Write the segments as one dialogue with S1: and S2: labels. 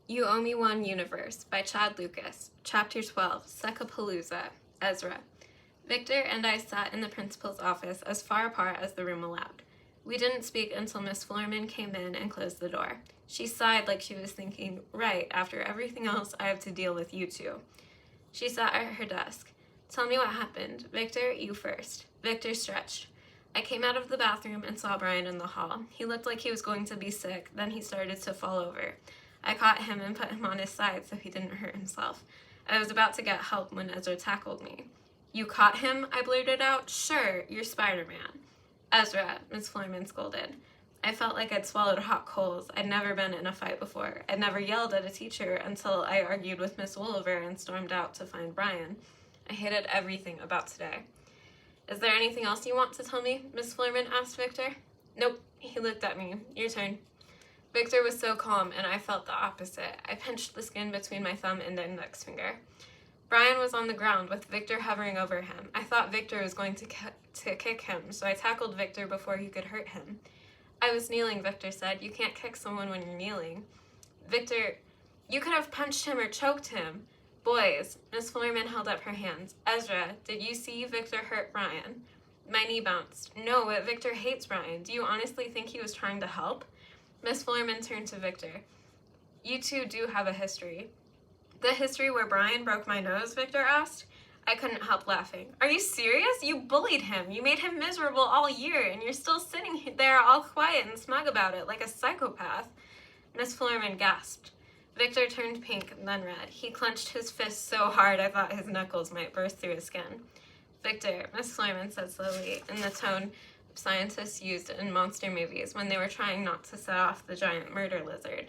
S1: You Owe Me One Universe by Chad Lucas, Chapter 12, Sekapalooza, Ezra. Victor and I sat in the principal's office as far apart as the room allowed. We didn't speak until Miss Florman came in and closed the door. She sighed like she was thinking, right, after everything else I have to deal with you two. She sat at her desk. Tell me what happened. Victor, you first. Victor stretched. I came out of the bathroom and saw Brian in the hall. He looked like he was going to be sick, then he started to fall over. I caught him and put him on his side so he didn't hurt himself. I was about to get help when Ezra tackled me. You caught him? I blurted out. Sure, you're Spider-Man. Ezra, Miss Florman scolded. I felt like I'd swallowed hot coals. I'd never been in a fight before. I'd never yelled at a teacher until I argued with Miss Wolliver and stormed out to find Brian. I hated everything about today. Is there anything else you want to tell me? Miss Florman asked Victor. Nope, he looked at me. Your turn. Victor was so calm, and I felt the opposite. I pinched the skin between my thumb and index finger. Brian was on the ground with Victor hovering over him. I thought Victor was going to kick him, so I tackled Victor before he could hurt him. I was kneeling, Victor said. You can't kick someone when you're kneeling. Victor, you could have punched him or choked him. Boys, Miss Florman held up her hands. Ezra, did you see Victor hurt Brian? My knee bounced. No, but Victor hates Brian. Do you honestly think he was trying to help? Miss Florman turned to Victor. You two do have a history. The history where Brian broke my nose, Victor asked. I couldn't help laughing. Are you serious? You bullied him. You made him miserable all year, and you're still sitting there all quiet and smug about it, like a psychopath. Miss Florman gasped. Victor turned pink and then red. He clenched his fist so hard I thought his knuckles might burst through his skin. Victor, Miss Florman said slowly, in the tone scientists used in monster movies when they were trying not to set off the giant murder lizard.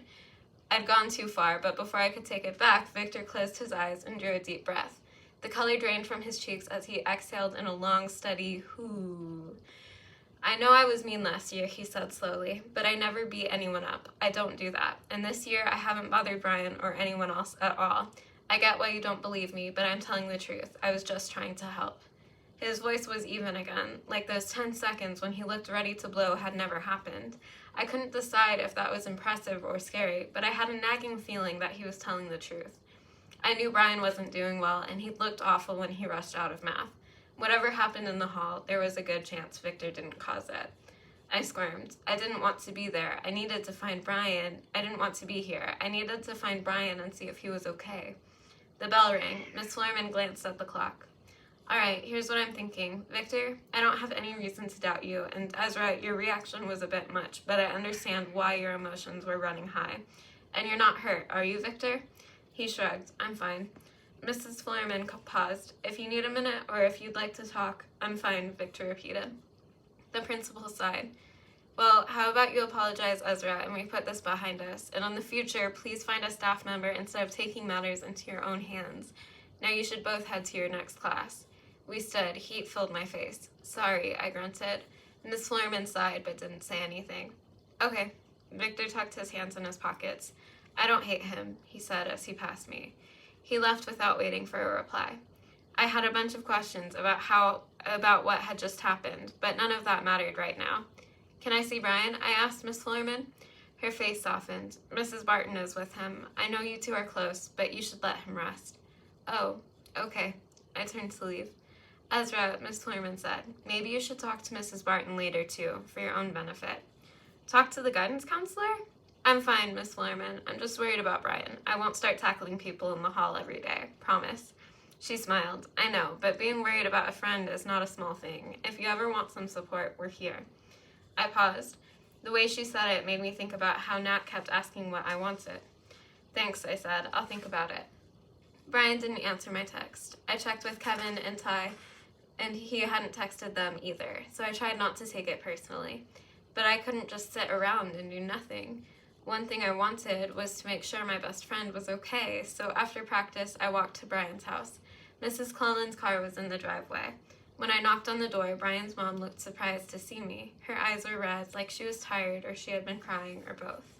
S1: I'd gone too far, but before I could take it back, Victor closed his eyes and drew a deep breath. The color drained from his cheeks as he exhaled in a long, steady whoo. I know I was mean last year, he said slowly, but I never beat anyone up. I don't do that. And this year, I haven't bothered Brian or anyone else at all. I get why you don't believe me, but I'm telling the truth. I was just trying to help. His voice was even again, like those 10 seconds when he looked ready to blow had never happened. I couldn't decide if that was impressive or scary, but I had a nagging feeling that he was telling the truth. I knew Brian wasn't doing well, and he looked awful when he rushed out of math. Whatever happened in the hall, there was a good chance Victor didn't cause it. I squirmed. I didn't want to be there. I needed to find Brian. I didn't want to be here. I needed to find Brian and see if he was okay. The bell rang. Miss Florman glanced at the clock. All right, here's what I'm thinking. Victor, I don't have any reason to doubt you, and Ezra, your reaction was a bit much, but I understand why your emotions were running high. And you're not hurt, are you, Victor? He shrugged. I'm fine. Mrs. Florman paused. If you need a minute, or if you'd like to talk, I'm fine, Victor repeated. The principal sighed. Well, how about you apologize, Ezra, and we put this behind us, and in the future, please find a staff member instead of taking matters into your own hands. Now you should both head to your next class. We stood. Heat filled my face. Sorry, I grunted. Miss Florman sighed but didn't say anything. Okay. Victor tucked his hands in his pockets. I don't hate him, he said as he passed me. He left without waiting for a reply. I had a bunch of questions about what had just happened, but none of that mattered right now. Can I see Brian? I asked Miss Florman. Her face softened. Mrs. Barton is with him. I know you two are close, but you should let him rest. Oh, okay. I turned to leave. Ezra, Miss Florman said, maybe you should talk to Mrs. Barton later, too, for your own benefit. Talk to the guidance counselor? I'm fine, Miss Florman. I'm just worried about Brian. I won't start tackling people in the hall every day. Promise. She smiled. I know, but being worried about a friend is not a small thing. If you ever want some support, we're here. I paused. The way she said it made me think about how Nat kept asking what I wanted. Thanks, I said. I'll think about it. Brian didn't answer my text. I checked with Kevin and Ty, and he hadn't texted them either, so I tried not to take it personally. But I couldn't just sit around and do nothing. One thing I wanted was to make sure my best friend was okay, so after practice, I walked to Brian's house. Mrs. Cullen's car was in the driveway. When I knocked on the door, Brian's mom looked surprised to see me. Her eyes were red, like she was tired or she had been crying, or both.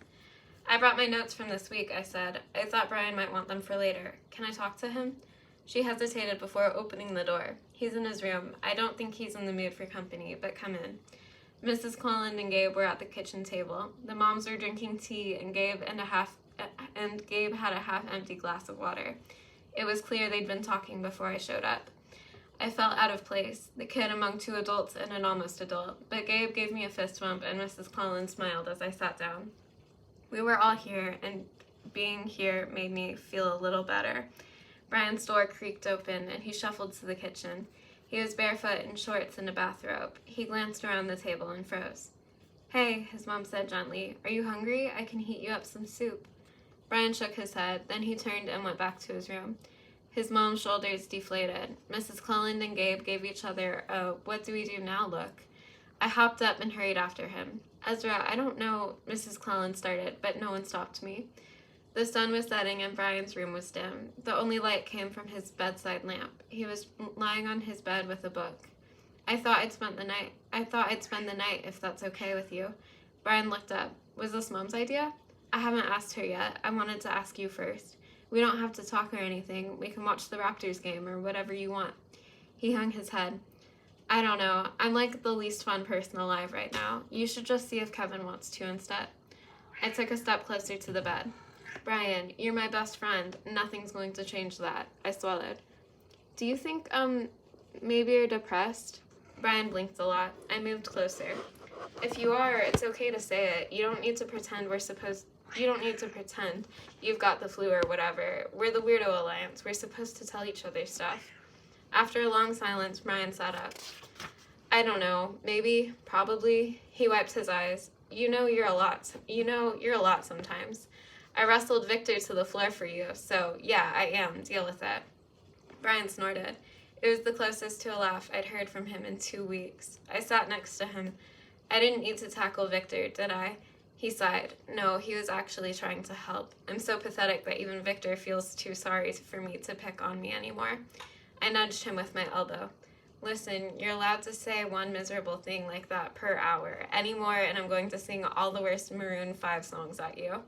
S1: I brought my notes from this week, I said. I thought Brian might want them for later. Can I talk to him? She hesitated before opening the door. He's in his room. I don't think he's in the mood for company, but come in. Mrs. Cullen and Gabe were at the kitchen table. The moms were drinking tea, and Gabe and Gabe had a half-empty glass of water. It was clear they'd been talking before I showed up. I felt out of place, the kid among two adults and an almost adult, but Gabe gave me a fist bump and Mrs. Collins smiled as I sat down. We were all here, and being here made me feel a little better. Brian's door creaked open, and he shuffled to the kitchen. He was barefoot in shorts and a bathrobe. He glanced around the table and froze. "Hey," his mom said gently, "are you hungry? I can heat you up some soup." Brian shook his head, then he turned and went back to his room. His mom's shoulders deflated. Mrs. Cleland and Gabe gave each other a "what do we do now" look. I hopped up and hurried after him. "Ezra, I don't know," Mrs. Cleland started, but no one stopped me. The sun was setting and Brian's room was dim. The only light came from his bedside lamp. He was lying on his bed with a book. I thought I'd spend the night if that's okay with you." Brian looked up. "Was this Mom's idea?" "I haven't asked her yet. I wanted to ask you first. We don't have to talk or anything. We can watch the Raptors game or whatever you want." He hung his head. "I don't know. I'm like the least fun person alive right now. You should just see if Kevin wants to instead." I took a step closer to the bed. "Brian, you're my best friend. Nothing's going to change that." I swallowed. "Do you think, maybe you're depressed?" Brian blinked a lot. I moved closer. "If you are, it's okay to say it. You don't need to pretend you've got the flu or whatever. We're the Weirdo Alliance. We're supposed to tell each other stuff." After a long silence, Brian sat up. "I don't know. Maybe. Probably." He wiped his eyes. You're a lot sometimes. I wrestled Victor to the floor for you, so yeah, I am. Deal with it." Brian snorted. It was the closest to a laugh I'd heard from him in 2 weeks. I sat next to him. "I didn't need to tackle Victor, did I?" He sighed. "No, he was actually trying to help. I'm so pathetic that even Victor feels too sorry for me to pick on me anymore." I nudged him with my elbow. "Listen, you're allowed to say one miserable thing like that per hour. Any more and I'm going to sing all the worst Maroon 5 songs at you."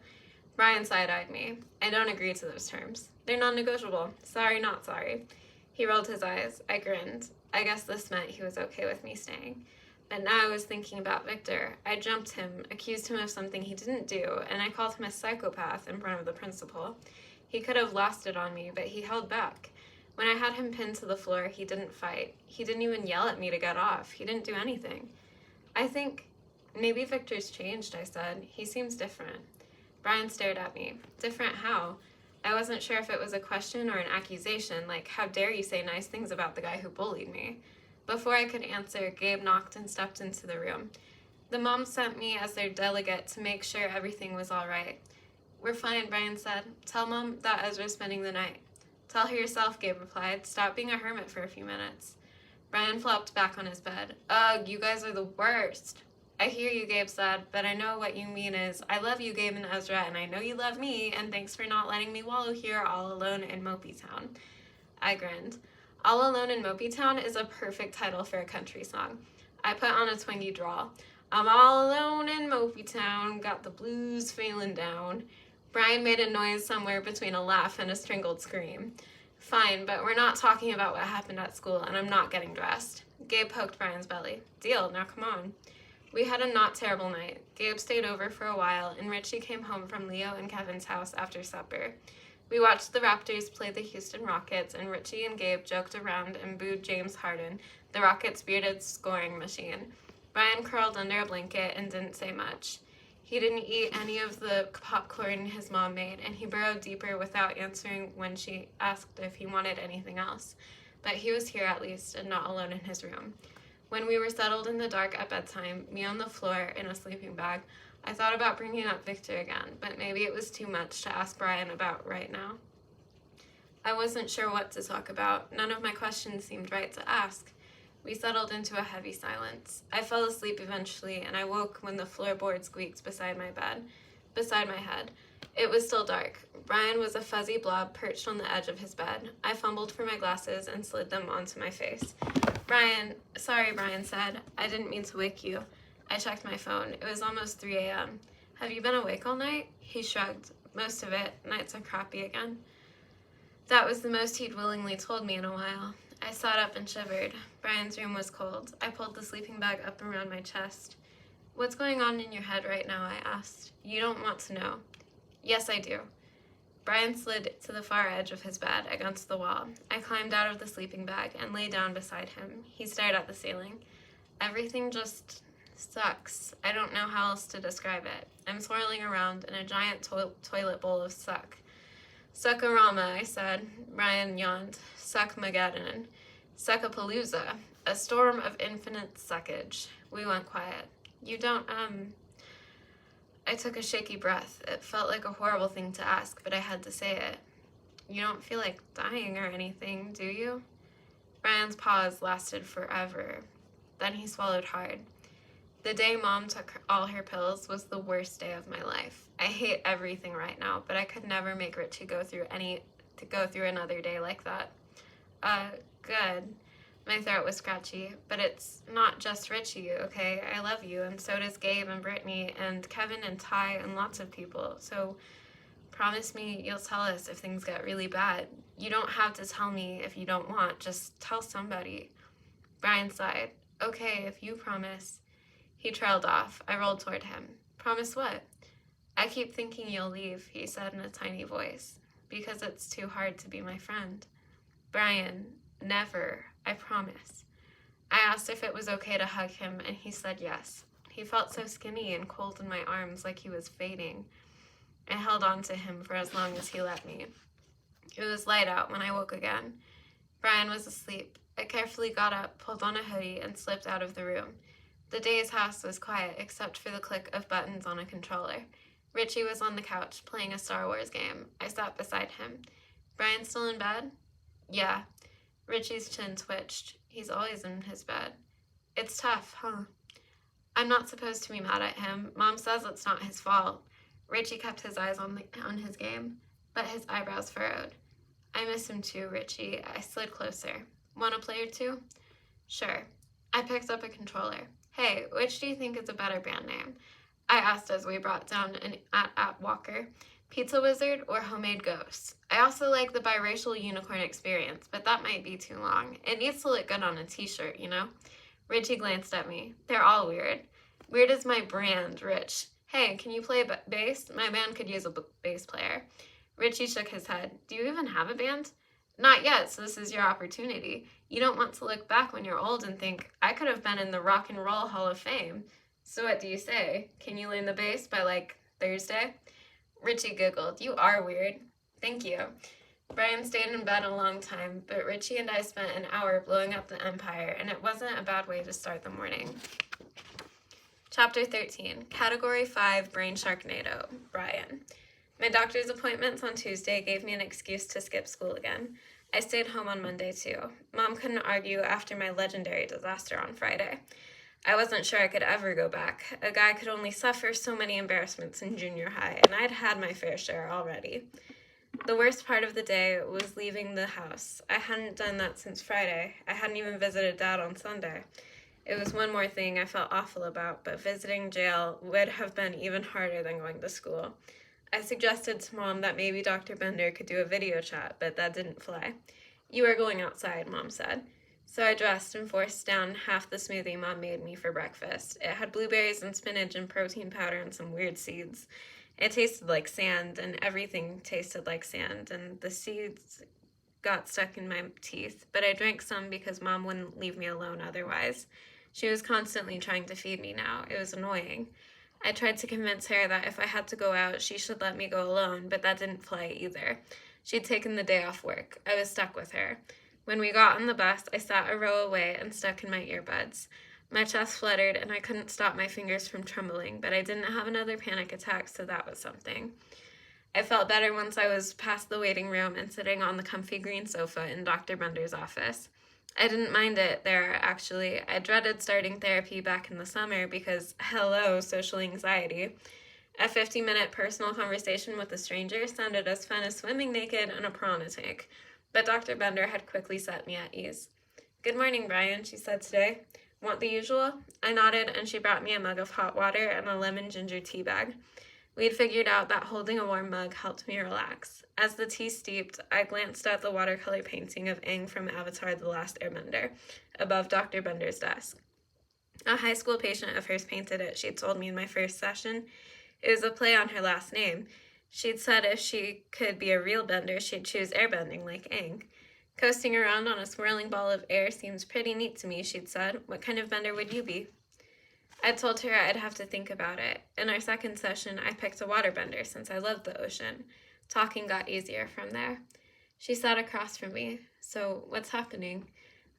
S1: Brian side-eyed me. "I don't agree to those terms. They're non-negotiable. Sorry, not sorry." He rolled his eyes. I grinned. I guess this meant he was okay with me staying. But now I was thinking about Victor. I jumped him, accused him of something he didn't do, and I called him a psychopath in front of the principal. He could have lost it on me, but he held back. When I had him pinned to the floor, he didn't fight. He didn't even yell at me to get off. He didn't do anything. "I think maybe Victor's changed," I said. "He seems different." Brian stared at me. "Different how?" I wasn't sure if it was a question or an accusation, like, how dare you say nice things about the guy who bullied me? Before I could answer, Gabe knocked and stepped into the room. "The mom sent me as their delegate to make sure everything was all right." "We're fine," Brian said. "Tell Mom that Ezra's spending the night." "Tell her yourself," Gabe replied. "Stop being a hermit for a few minutes." Brian flopped back on his bed. "Ugh, you guys are the worst." "I hear you," Gabe said, "but I know what you mean is, I love you, Gabe and Ezra, and I know you love me, and thanks for not letting me wallow here all alone in Mopey Town." I grinned. "All Alone in Mopey Town" is a perfect title for a country song. I put on a twingy drawl. "I'm all alone in Mopey Town, got the blues feeling down." Brian made a noise somewhere between a laugh and a strangled scream. "Fine, but we're not talking about what happened at school, and I'm not getting dressed." Gabe poked Brian's belly. "Deal, now come on." We had a not terrible night. Gabe stayed over for a while, and Richie came home from Leo and Kevin's house after supper. We watched the Raptors play the Houston Rockets, and Richie and Gabe joked around and booed James Harden, the Rockets' bearded scoring machine. Brian curled under a blanket and didn't say much. He didn't eat any of the popcorn his mom made, and he burrowed deeper without answering when she asked if he wanted anything else. But he was here at least, and not alone in his room. When we were settled in the dark at bedtime, me on the floor in a sleeping bag, I thought about bringing up Victor again, but maybe it was too much to ask Brian about right now. I wasn't sure what to talk about. None of my questions seemed right to ask. We settled into a heavy silence. I fell asleep eventually, and I woke when the floorboard squeaked beside my head. It was still dark. Brian was a fuzzy blob perched on the edge of his bed. I fumbled for my glasses and slid them onto my face. Sorry, Brian said. "I didn't mean to wake you." I checked my phone. It was almost 3 a.m. "Have you been awake all night?" He shrugged. "Most of it. Nights are crappy again." That was the most he'd willingly told me in a while. I sat up and shivered. Brian's room was cold. I pulled the sleeping bag up around my chest. "What's going on in your head right now?" I asked. "You don't want to know." "Yes, I do." Brian slid to the far edge of his bed, against the wall. I climbed out of the sleeping bag and lay down beside him. He stared at the ceiling. Everything just sucks. I don't know how else to describe it. I'm swirling around in a giant toilet bowl of suck. Suckarama, I said. Brian yawned. Suckmageddon. Suckapalooza. A storm of infinite suckage. We went quiet. You don't, I took a shaky breath. It felt like a horrible thing to ask, but I had to say it. You don't feel like dying or anything, do you? Brian's pause lasted forever. Then he swallowed hard. The day Mom took all her pills was the worst day of my life. I hate everything right now, but I could never make Richie go through another day like that. Good. My throat was scratchy, but it's not just Richie, okay? I love you, and so does Gabe and Brittany and Kevin and Ty and lots of people. So promise me you'll tell us if things get really bad. You don't have to tell me if you don't want. Just tell somebody. Brian sighed. Okay, if you promise. He trailed off. I rolled toward him. Promise what? I keep thinking you'll leave, he said in a tiny voice, because it's too hard to be my friend. Brian, never. I promise. I asked if it was okay to hug him, and he said yes. He felt so skinny and cold in my arms, like he was fading. I held on to him for as long as he let me. It was light out when I woke again. Brian was asleep. I carefully got up, pulled on a hoodie, and slipped out of the room. The day's house was quiet, except for the click of buttons on a controller. Richie was on the couch, playing a Star Wars game. I sat beside him. Brian still in bed? Yeah. Richie's chin twitched. He's always in his bed. It's tough, huh? I'm not supposed to be mad at him. Mom says it's not his fault. Richie kept his eyes on his game, but his eyebrows furrowed. I miss him too, Richie. I slid closer. Want to play or two? Sure. I picked up a controller. Hey, which do you think is a better band name? I asked as we brought down an at Walker. Pizza Wizard or Homemade Ghost? I also like the Biracial Unicorn Experience, but that might be too long. It needs to look good on a t-shirt, you know? Richie glanced at me. They're all weird. Weird is my brand, Rich. Hey, can you play bass? My band could use a bass player. Richie shook his head. Do you even have a band? Not yet, so this is your opportunity. You don't want to look back when you're old and think, I could have been in the Rock and Roll Hall of Fame. So what do you say? Can you learn the bass by, Thursday? Richie giggled. You are weird. Thank you. Brian stayed in bed a long time, but Richie and I spent an hour blowing up the Empire, and it wasn't a bad way to start the morning. Chapter 13, Category 5 Brain Sharknado, Brian. My doctor's appointments on Tuesday gave me an excuse to skip school again. I stayed home on Monday too. Mom couldn't argue after my legendary disaster on Friday. I wasn't sure I could ever go back. A guy could only suffer so many embarrassments in junior high, and I'd had my fair share already. The worst part of the day was leaving the house. I hadn't done that since Friday. I hadn't even visited Dad on Sunday. It was one more thing I felt awful about, but visiting jail would have been even harder than going to school. I suggested to Mom that maybe Dr. Bender could do a video chat, but that didn't fly. You are going outside, Mom said. So I dressed and forced down half the smoothie Mom made me for breakfast. It had blueberries and spinach and protein powder and some weird seeds. It tasted like sand, and everything tasted like sand, and the seeds got stuck in my teeth. But I drank some because Mom wouldn't leave me alone otherwise. She was constantly trying to feed me now. It was annoying. I tried to convince her that if I had to go out, she should let me go alone, but that didn't fly either. She'd taken the day off work. I was stuck with her. When we got on the bus, I sat a row away and stuck in my earbuds. My chest fluttered, and I couldn't stop my fingers from trembling, but I didn't have another panic attack, so that was something. I felt better once I was past the waiting room and sitting on the comfy green sofa in Dr. Bender's office. I didn't mind it there, actually. I dreaded starting therapy back in the summer because, hello, social anxiety. A 50-minute personal conversation with a stranger sounded as fun as swimming naked in a piranha tank, but Dr. Bender had quickly set me at ease. Good morning, Brian, she said today. Want the usual? I nodded, and she brought me a mug of hot water and a lemon ginger tea bag. We had figured out that holding a warm mug helped me relax. As the tea steeped, I glanced at the watercolor painting of Aang from Avatar: The Last Airbender, above Dr. Bender's desk. A high school patient of hers painted it, she'd told me in my first session. It was a play on her last name. She'd said if she could be a real bender, she'd choose airbending like Aang. Coasting around on a swirling ball of air seems pretty neat to me, she'd said. What kind of bender would you be? I told her I'd have to think about it. In our second session, I picked a waterbender since I loved the ocean. Talking got easier from there. She sat across from me. So, what's happening?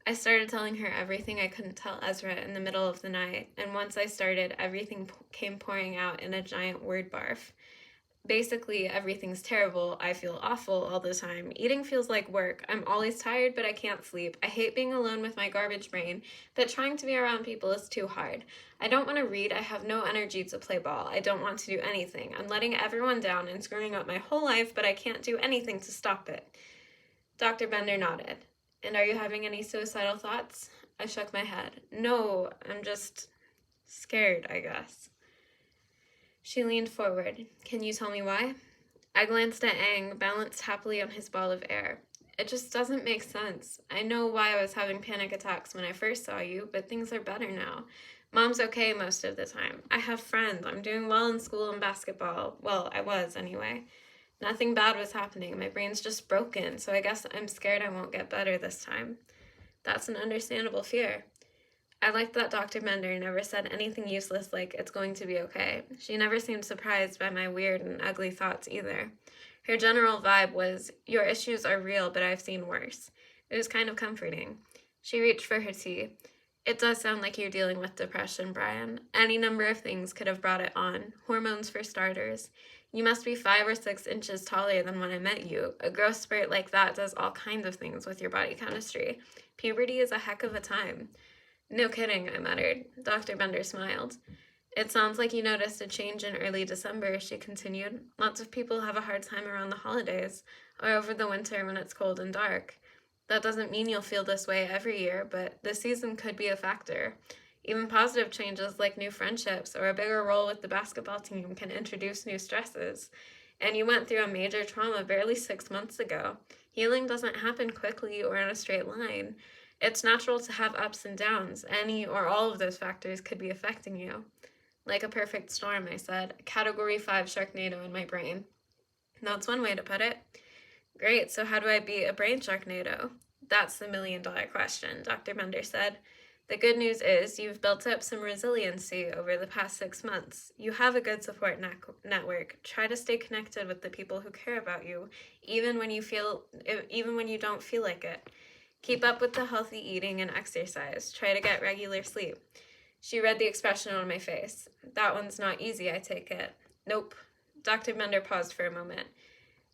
S1: I started telling her everything I couldn't tell Ezra in the middle of the night, and once I started, everything came pouring out in a giant word barf. Basically, everything's terrible. I feel awful all the time. Eating feels like work. I'm always tired, but I can't sleep. I hate being alone with my garbage brain, but trying to be around people is too hard. I don't want to read. I have no energy to play ball. I don't want to do anything. I'm letting everyone down and screwing up my whole life, but I can't do anything to stop it. Dr. Bender nodded. And are you having any suicidal thoughts? I shook my head. No, I'm just scared, I guess. She leaned forward. Can you tell me why? I glanced at Aang, balanced happily on his ball of air. It just doesn't make sense. I know why I was having panic attacks when I first saw you, but things are better now. Mom's okay most of the time. I have friends. I'm doing well in school and basketball. Well, I was anyway. Nothing bad was happening. My brain's just broken, so I guess I'm scared I won't get better this time. That's an understandable fear. I liked that Dr. Bender never said anything useless like, it's going to be okay. She never seemed surprised by my weird and ugly thoughts either. Her general vibe was, your issues are real, but I've seen worse. It was kind of comforting. She reached for her tea. It does sound like you're dealing with depression, Brian. Any number of things could have brought it on. Hormones for starters. You must be 5 or 6 inches taller than when I met you. A growth spurt like that does all kinds of things with your body chemistry. Puberty is a heck of a time. No kidding, I muttered. Dr. Bender smiled. It sounds like you noticed a change in early December, she continued. Lots of people have a hard time around the holidays, or over the winter when it's cold and dark. That doesn't mean you'll feel this way every year, but the season could be a factor. Even positive changes like new friendships or a bigger role with the basketball team can introduce new stresses. And you went through a major trauma barely 6 months ago. Healing doesn't happen quickly or in a straight line. It's natural to have ups and downs. Any or all of those factors could be affecting you. Like a perfect storm, I said. Category 5 Sharknado in my brain. That's one way to put it. Great, so how do I beat a brain Sharknado? That's the million-dollar question, Dr. Bender said. The good news is you've built up some resiliency over the past 6 months. You have a good support network. Try to stay connected with the people who care about you, even when you don't feel like it. Keep up with the healthy eating and exercise. Try to get regular sleep. She read the expression on my face. That one's not easy, I take it. Nope. Dr. Bender paused for a moment.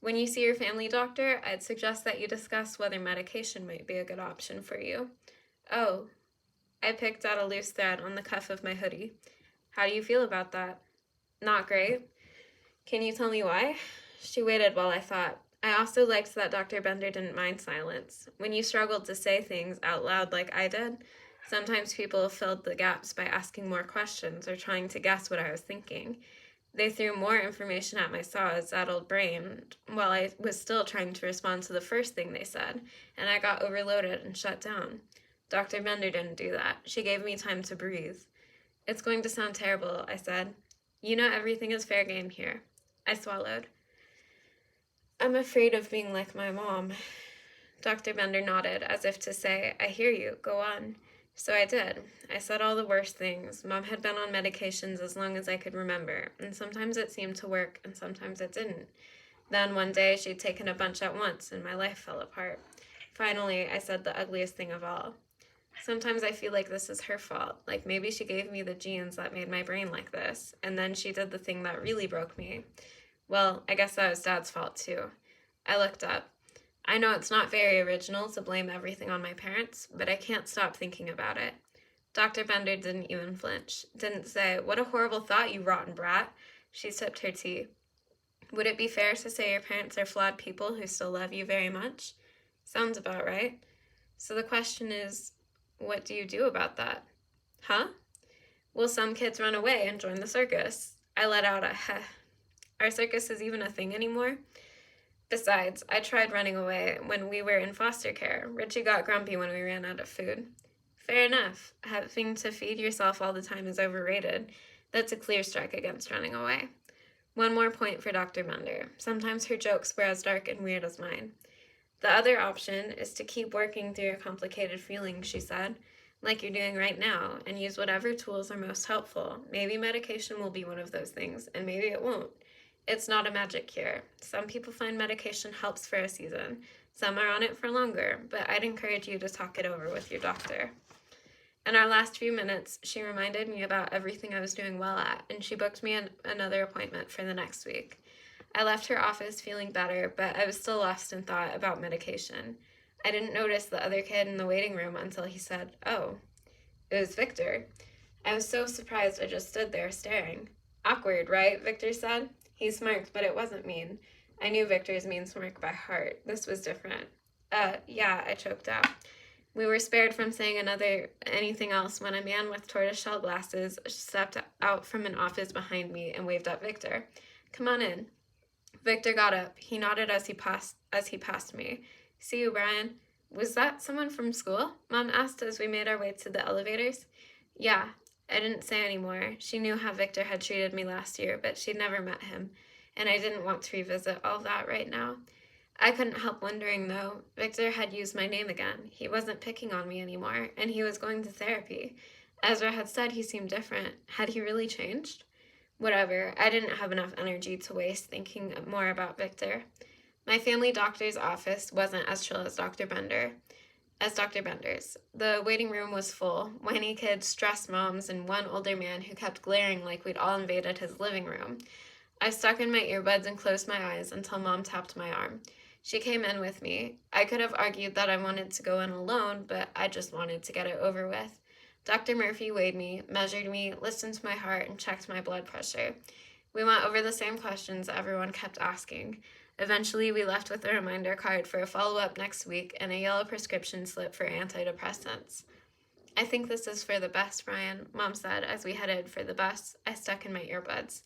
S1: When you see your family doctor, I'd suggest that you discuss whether medication might be a good option for you. Oh. I picked out a loose thread on the cuff of my hoodie. How do you feel about that? Not great. Can you tell me why? She waited while I thought. I also liked that Dr. Bender didn't mind silence. When you struggled to say things out loud like I did, sometimes people filled the gaps by asking more questions or trying to guess what I was thinking. They threw more information at my saddled brain while I was still trying to respond to the first thing they said, and I got overloaded and shut down. Dr. Bender didn't do that. She gave me time to breathe. It's going to sound terrible, I said. You know everything is fair game here. I swallowed. I'm afraid of being like my mom. Dr. Bender nodded, as if to say, I hear you, go on. So I did. I said all the worst things. Mom had been on medications as long as I could remember, and sometimes it seemed to work, and sometimes it didn't. Then one day she'd taken a bunch at once, and my life fell apart. Finally, I said the ugliest thing of all. Sometimes I feel like this is her fault, like maybe she gave me the genes that made my brain like this, and then she did the thing that really broke me. Well, I guess that was Dad's fault too. I looked up. I know it's not very original to blame everything on my parents, but I can't stop thinking about it. Dr. Bender didn't even flinch, didn't say, what a horrible thought, you rotten brat. She sipped her tea. Would it be fair to say your parents are flawed people who still love you very much? Sounds about right. So the question is, what do you do about that? Huh? Well, some kids run away and join the circus. I let out a heh. Our circus is even a thing anymore? Besides, I tried running away when we were in foster care. Richie got grumpy when we ran out of food. Fair enough. Having to feed yourself all the time is overrated. That's a clear strike against running away. One more point for Dr. Bender. Sometimes her jokes were as dark and weird as mine. The other option is to keep working through your complicated feelings, she said, like you're doing right now, and use whatever tools are most helpful. Maybe medication will be one of those things, and maybe it won't. It's not a magic cure. Some people find medication helps for a season. Some are on it for longer, but I'd encourage you to talk it over with your doctor. In our last few minutes, she reminded me about everything I was doing well at, and she booked me another appointment for the next week. I left her office feeling better, but I was still lost in thought about medication. I didn't notice the other kid in the waiting room until he said, "Oh." It was Victor. I was so surprised I just stood there staring. "Awkward, right?" Victor said. He smirked, but it wasn't mean. I knew Victor's mean smirk by heart. This was different. Yeah, I choked out. We were spared from saying anything else when a man with tortoiseshell glasses stepped out from an office behind me and waved at Victor. "Come on in." Victor got up. He nodded as he passed me. "See you, Brian." "Was that someone from school?" Mom asked as we made our way to the elevators. "Yeah." I didn't say any more. She knew how Victor had treated me last year, but she'd never met him, and I didn't want to revisit all that right now. I couldn't help wondering, though. Victor had used my name again. He wasn't picking on me anymore, and he was going to therapy. Ezra had said he seemed different. Had he really changed? Whatever. I didn't have enough energy to waste thinking more about Victor. My family doctor's office wasn't as chill as Dr. Bender's. The waiting room was full. Whiny kids, stressed moms, and one older man who kept glaring like we'd all invaded his living room. I stuck in my earbuds and closed my eyes until Mom tapped my arm. She came in with me. I could have argued that I wanted to go in alone, but I just wanted to get it over with. Dr. Murphy weighed me, measured me, listened to my heart, and checked my blood pressure. We went over the same questions everyone kept asking. Eventually, we left with a reminder card for a follow-up next week and a yellow prescription slip for antidepressants. "I think this is for the best, Brian," Mom said as we headed for the bus. I stuck in my earbuds.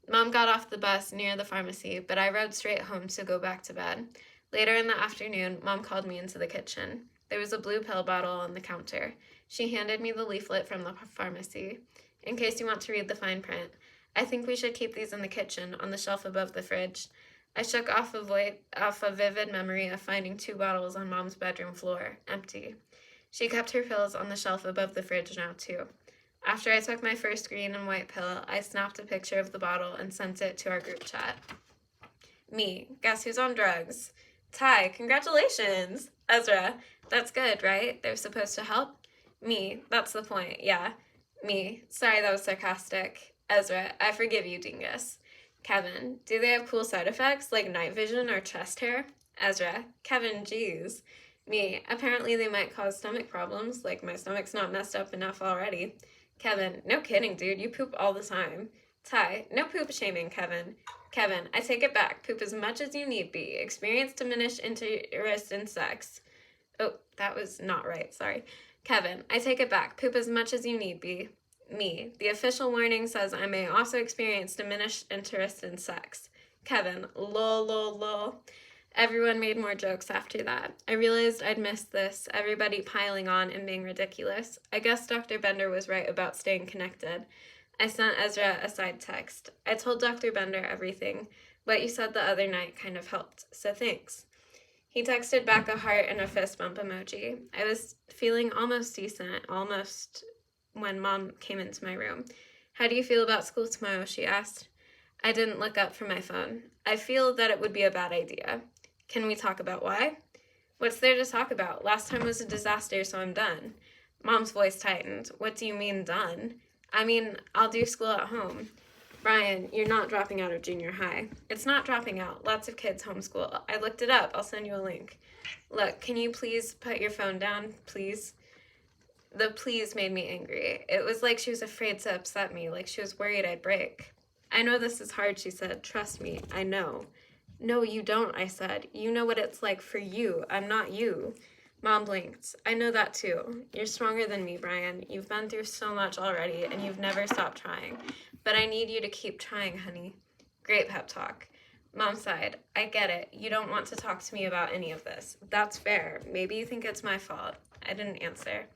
S1: Mom got off the bus near the pharmacy, but I rode straight home to go back to bed. Later in the afternoon, Mom called me into the kitchen. There was a blue pill bottle on the counter. She handed me the leaflet from the pharmacy. "In case you want to read the fine print, I think we should keep these in the kitchen, on the shelf above the fridge." I shook off a vivid memory of finding 2 bottles on Mom's bedroom floor, empty. She kept her pills on the shelf above the fridge now, too. After I took my first green and white pill, I snapped a picture of the bottle and sent it to our group chat. "Me, guess who's on drugs?" "Ty, congratulations!" "Ezra, that's good, right? They're supposed to help?" "Me, that's the point, yeah." "Me, sorry that was sarcastic." "Ezra, I forgive you, dingus." "Kevin, do they have cool side effects like night vision or chest hair?" "Ezra, Kevin, geez." "Me, apparently they might cause stomach problems, like my stomach's not messed up enough already." "Kevin, no kidding, dude, you poop all the time." "Ty, no poop shaming, Kevin." "Kevin, I take it back. Poop as much as you need be. Experience diminished interest in sex." Oh, that was not right, sorry. "Kevin, I take it back. Poop as much as you need be." "Me, the official warning says I may also experience diminished interest in sex." "Kevin, lol, lol, lol." Everyone made more jokes after that. I realized I'd missed this, everybody piling on and being ridiculous. I guess Dr. Bender was right about staying connected. I sent Ezra a side text. "I told Dr. Bender everything. What you said the other night kind of helped, so thanks." He texted back a heart and a fist bump emoji. I was feeling almost decent, when Mom came into my room. "How do you feel about school tomorrow?" she asked. I didn't look up from my phone. "I feel that it would be a bad idea." "Can we talk about why?" "What's there to talk about? Last time was a disaster, so I'm done." Mom's voice tightened. "What do you mean, done?" "I mean, I'll do school at home." "Brian, you're not dropping out of junior high." "It's not dropping out. Lots of kids homeschool. I looked it up. I'll send you a link." "Look, can you please put your phone down, please?" The please made me angry. It was like she was afraid to upset me, like she was worried I'd break. "I know this is hard," she said. "Trust me, I know." "No, you don't," I said. "You know what it's like for you. I'm not you." Mom blinked. "I know that too. You're stronger than me, Brian. You've been through so much already, and you've never stopped trying. But I need you to keep trying, honey." Great pep talk. Mom sighed. "I get it. You don't want to talk to me about any of this. That's fair. Maybe you think it's my fault." I didn't answer.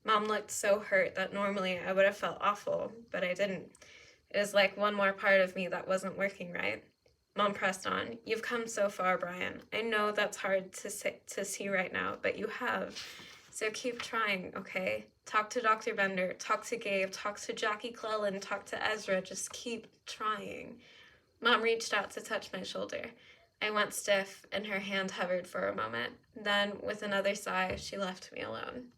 S1: Mom looked so hurt that normally I would have felt awful, but I didn't. It was like one more part of me that wasn't working right. Mom pressed on. You've come so far, Brian. I know that's hard to see right now, but you have. So keep trying, okay? Talk to Dr. Bender, talk to Gabe, talk to Jackie Clellan, talk to Ezra. Just keep trying. Mom reached out to touch my shoulder. I went stiff, and her hand hovered for a moment. Then, with another sigh, she left me alone.